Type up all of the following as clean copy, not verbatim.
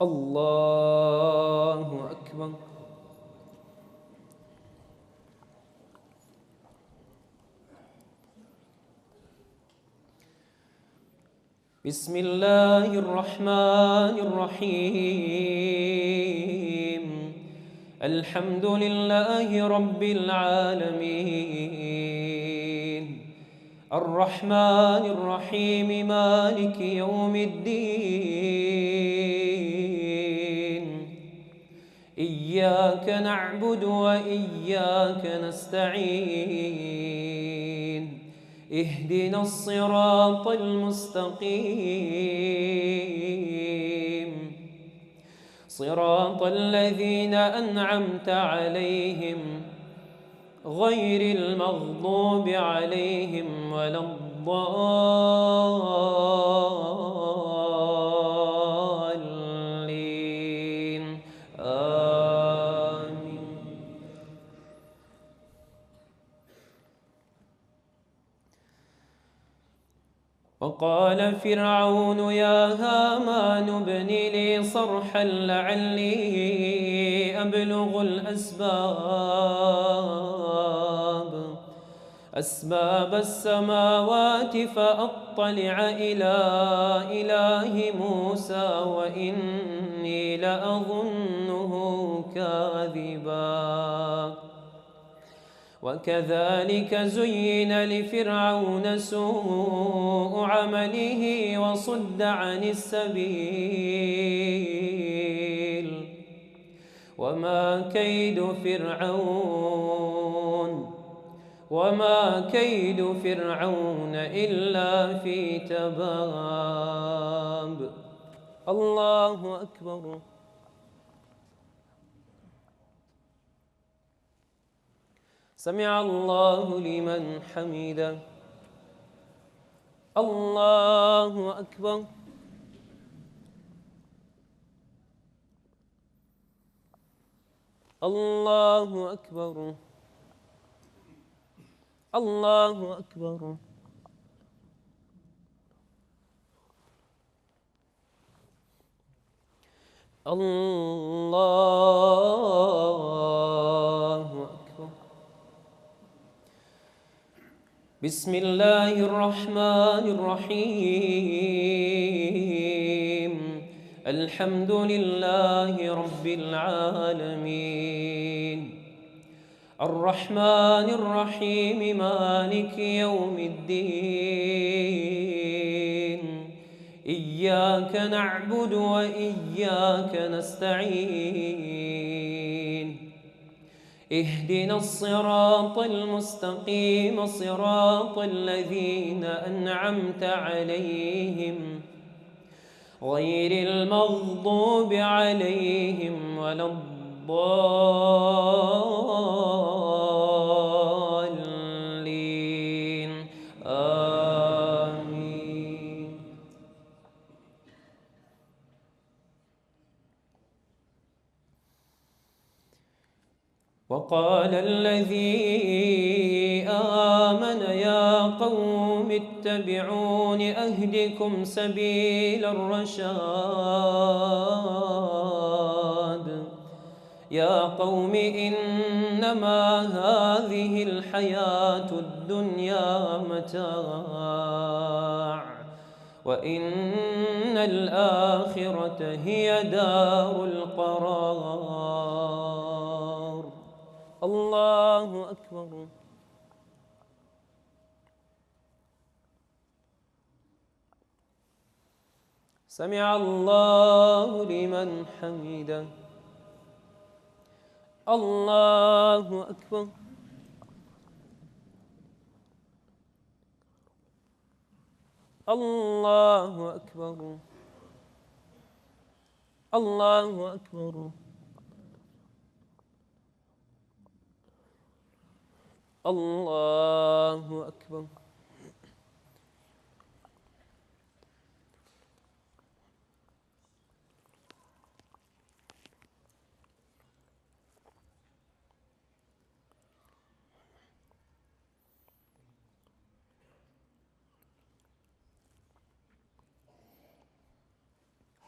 الله أكبر. بسم الله الرحمن الرحيم. الحمد لله رب العالمين، الرحمن الرحيم، مالك يوم الدين. إياك نعبد وإياك نستعين. اهدنا الصراط المستقيم، صراط الذين أنعمت عليهم غير المغضوب عليهم ولا الضالين. آمين. وقال فرعون يا هامان ابن لي صرحا لعلي أبلغ أسباب السماوات فأطلع إلى إله موسى وإني لأظنه كاذبا. وكذلك زين لفرعون سوء عمله وصد عن السبيل وما كيد فرعون إلا في تباب. الله أكبر. سمع الله لمن حمده. الله أكبر. الله أكبر. الله أكبر. الله أكبر. بسم الله الرحمن الرحيم. الحمد لله رب العالمين، الرحمن الرحيم، مالك يوم الدين. إياك نعبد وإياك نستعين. اهدنا الصراط المستقيم، صراط الذين أنعمت عليهم غير المغضوب عليهم ولا الضالين. آمين. وقال الذي آمن يا قوم اتبعون أهدكم سبيل الرشاد. يا قوم إنما هذه الحياة الدنيا متاع وإن الآخرة هي دار القرار. الله أكبر. سمع الله لمن حمده. الله أكبر. الله أكبر. الله أكبر. الله أكبر.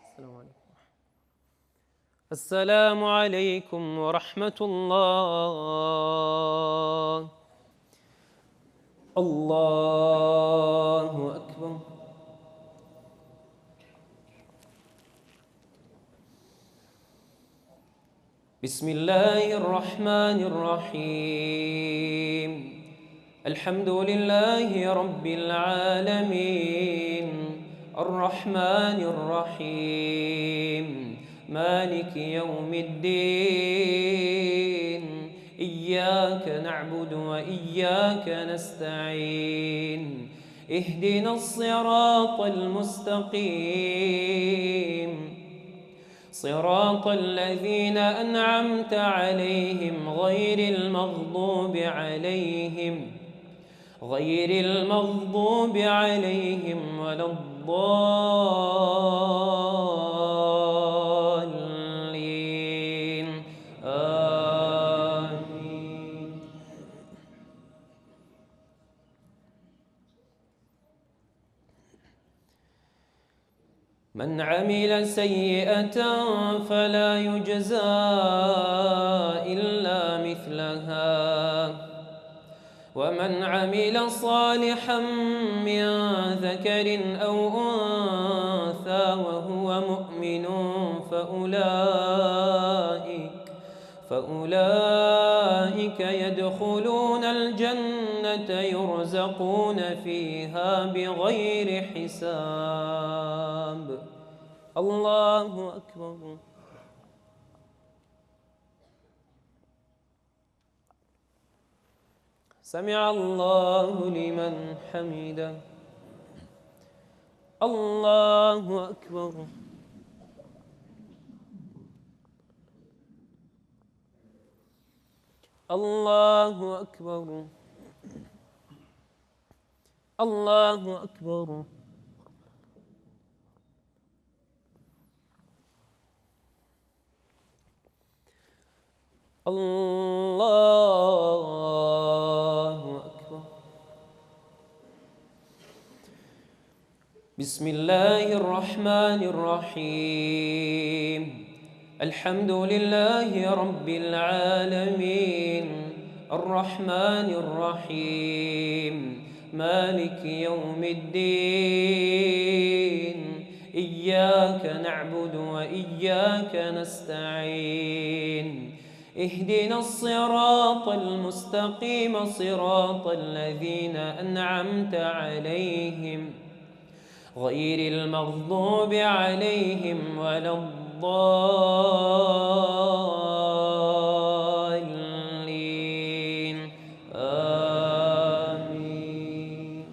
السلام عليكم. السلام عليكم ورحمة الله. الله أكبر. بسم الله الرحمن الرحيم. الحمد لله رب العالمين الرحمن الرحيم مالك يوم الدين إياك نعبد وإياك نستعين اهدنا الصراط المستقيم صراط الذين أنعمت عليهم غير المغضوب عليهم ولا الضالين آمين. من عمل سيئة فلا يجزى إلا مثلها ومن عمل صالحا من ذكر أو أنثى وهو مؤمن فأولئك يدخلون الجنة يرزقون فيها بغير حساب. الله أكبر. سمع الله لمن حمده. الله أكبر. الله أكبر. الله أكبر. الله أكبر. بسم الله الرحمن الرحيم. الحمد لله رب العالمين الرحمن الرحيم مالك يوم الدين إياك نعبد وإياك نستعين اهدنا الصراط المستقيم صراط الذين أنعمت عليهم غير المغضوب عليهم ولا الضالين آمين.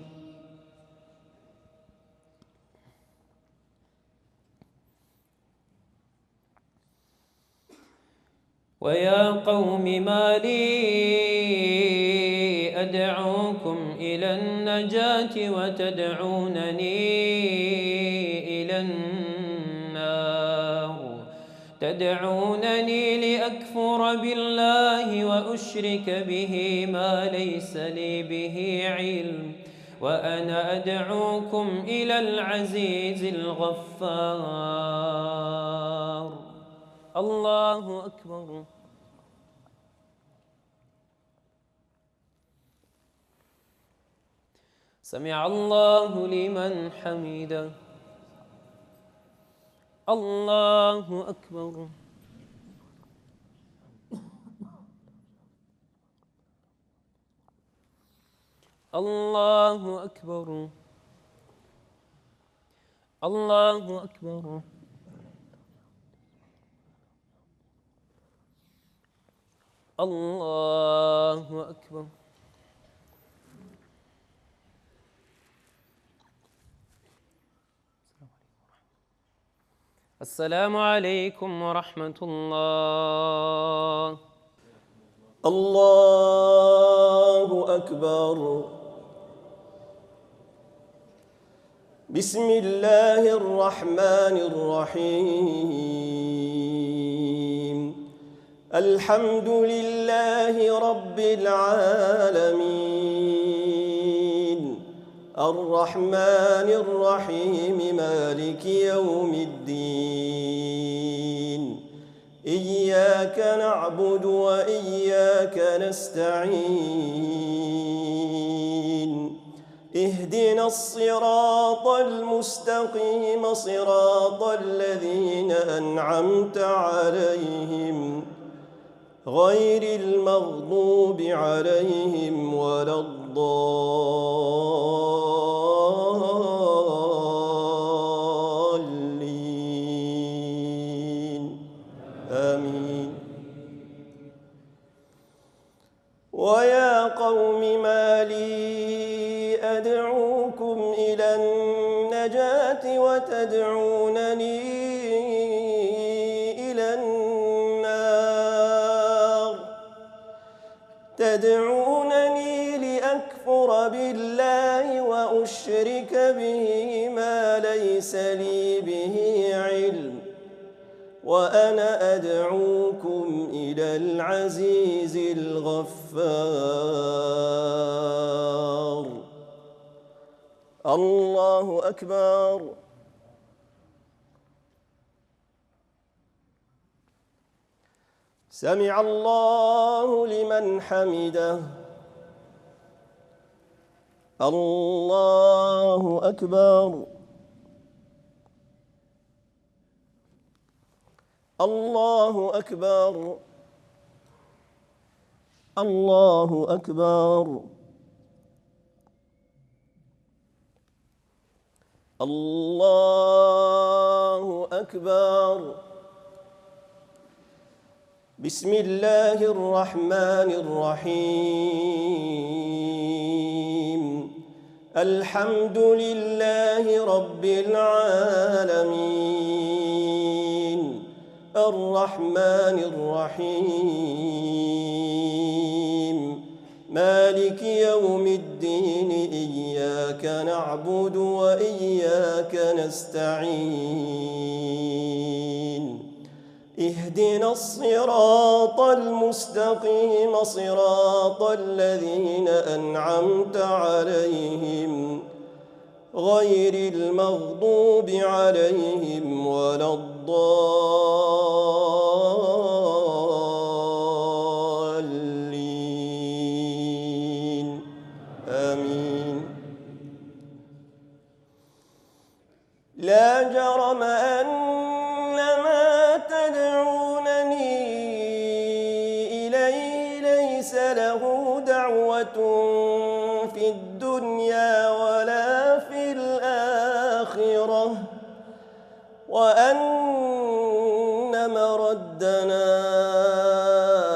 ويا قوم ما لي أدعوكم إلى النجاة وتدعونني إلى النار تدعونني لأكفر بالله وأشرك به ما ليس لي به علم وأنا أدعوكم إلى العزيز الغفار. الله أكبر. سمع الله لمن حمده. الله أكبر. الله أكبر. الله أكبر. الله أكبر. السلام عليكم ورحمة الله. الله أكبر. بسم الله الرحمن الرحيم. الحمد لله رب العالمين الرحمن الرحيم مالك يوم الدين إياك نعبد وإياك نستعين اهدنا الصراط المستقيم صراط الذين أنعمت عليهم غير المغضوب عليهم ولا الضالين آمين. ويا قوم ما لي أدعوكم إلى النجاة وتدعونني إلى النار تدعونني لأكفر بالله وأشرك به ما ليس لي به علم وأنا أدعوكم إلى العزيز الغفار. الله أكبر. سمع الله لمن حمده. الله أكبر. الله أكبر. الله أكبر. الله أكبر. بسم الله الرحمن الرحيم. الحمد لله رب العالمين الرحمن الرحيم مالك يوم الدين إياك نعبد وإياك نستعين اهدنا الصراط المستقيم صراط الذين أنعمت عليهم غير المغضوب عليهم ولا الضالين آمين. لا جرم أن ما تدعونني إليه ليس له دعوة في الدنيا ولا في الآخرة وأن مردنا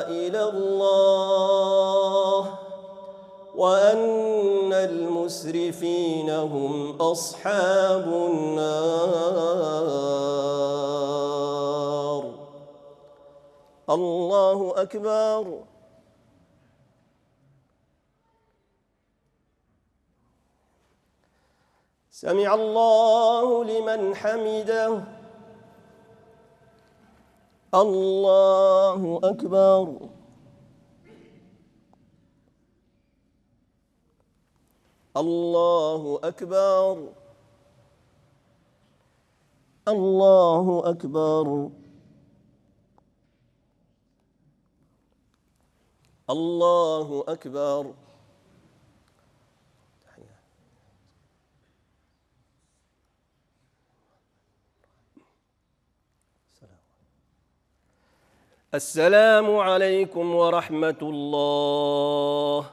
إلى الله وأن المسرفين هم أصحاب النار. الله أكبر. سمع الله لمن حمده. الله أكبر. الله أكبر. الله أكبر. الله أكبر. السلام عليكم ورحمة الله.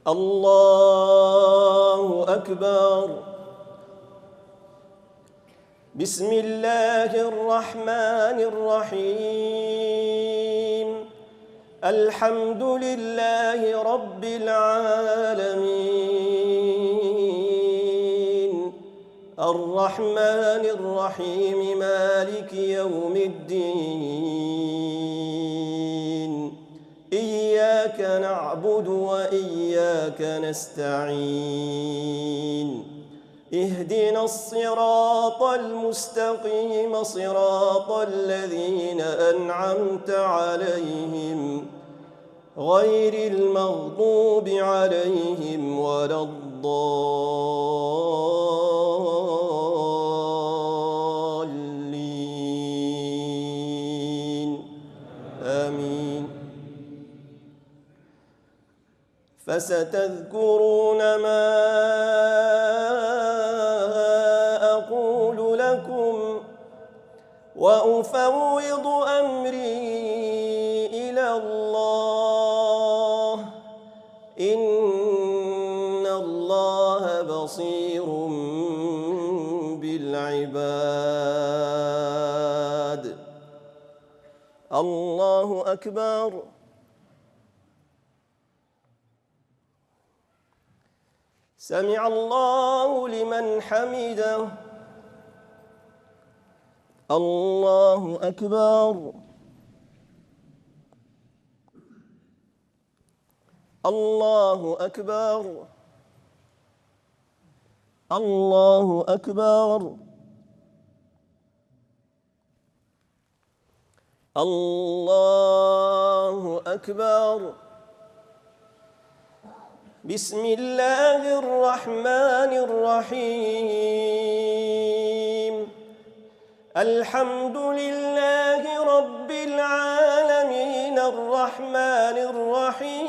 الله أكبر. بسم الله الرحمن الرحيم. الحمد لله رب العالمين الرحمن الرحيم مالك يوم الدين إياك نعبد وإياك نستعين اهدنا الصراط المستقيم صراط الذين أنعمت عليهم غير المغضوب عليهم ولا الضالين فستذكرون ما أقول لكم وأفوض أمري إلى الله إن الله بصير بالعباد. الله أكبر. سمع الله لمن حمده. الله أكبر. الله أكبر. الله أكبر. الله أكبر. بسم الله الرحمن الرحيم. الحمد لله رب العالمين الرحمن الرحيم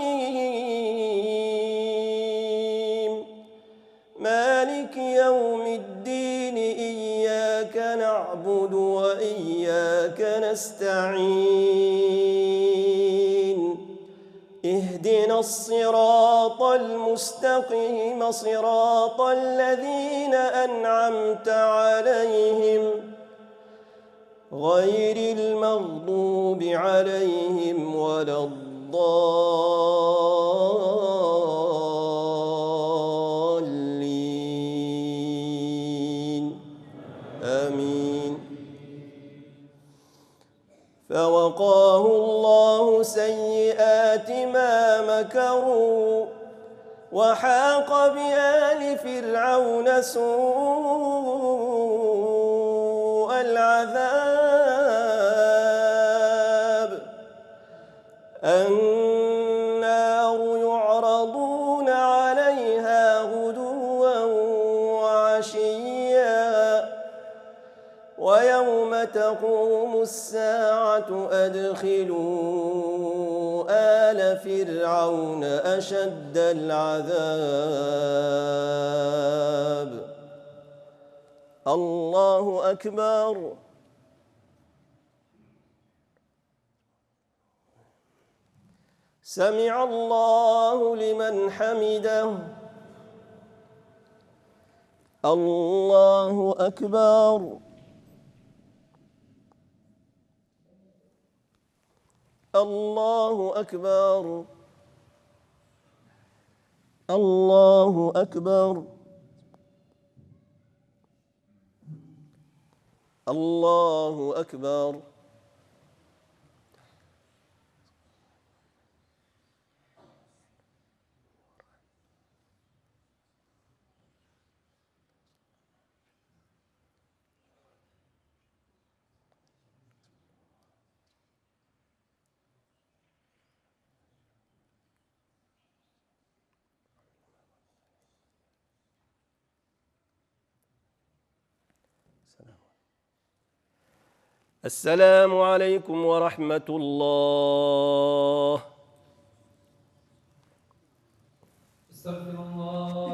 مالك يوم الدين إياك نعبد وإياك نستعين اهدنا الصراط المستقيم صراط الذين أنعمت عليهم غير المغضوب عليهم ولا الضالين آمين. فوقاه الله سيئات ما مكروا وحاق بآل فرعون سوء العذاب. النار يعرضون عليها غدوا وعشيا ويوم تقوم الساعة أدخلوا آل فرعون أشد العذاب. الله أكبر. سمع الله لمن حمده. الله أكبر. الله أكبر. الله أكبر. الله أكبر. السلام عليكم ورحمة الله. استغفر الله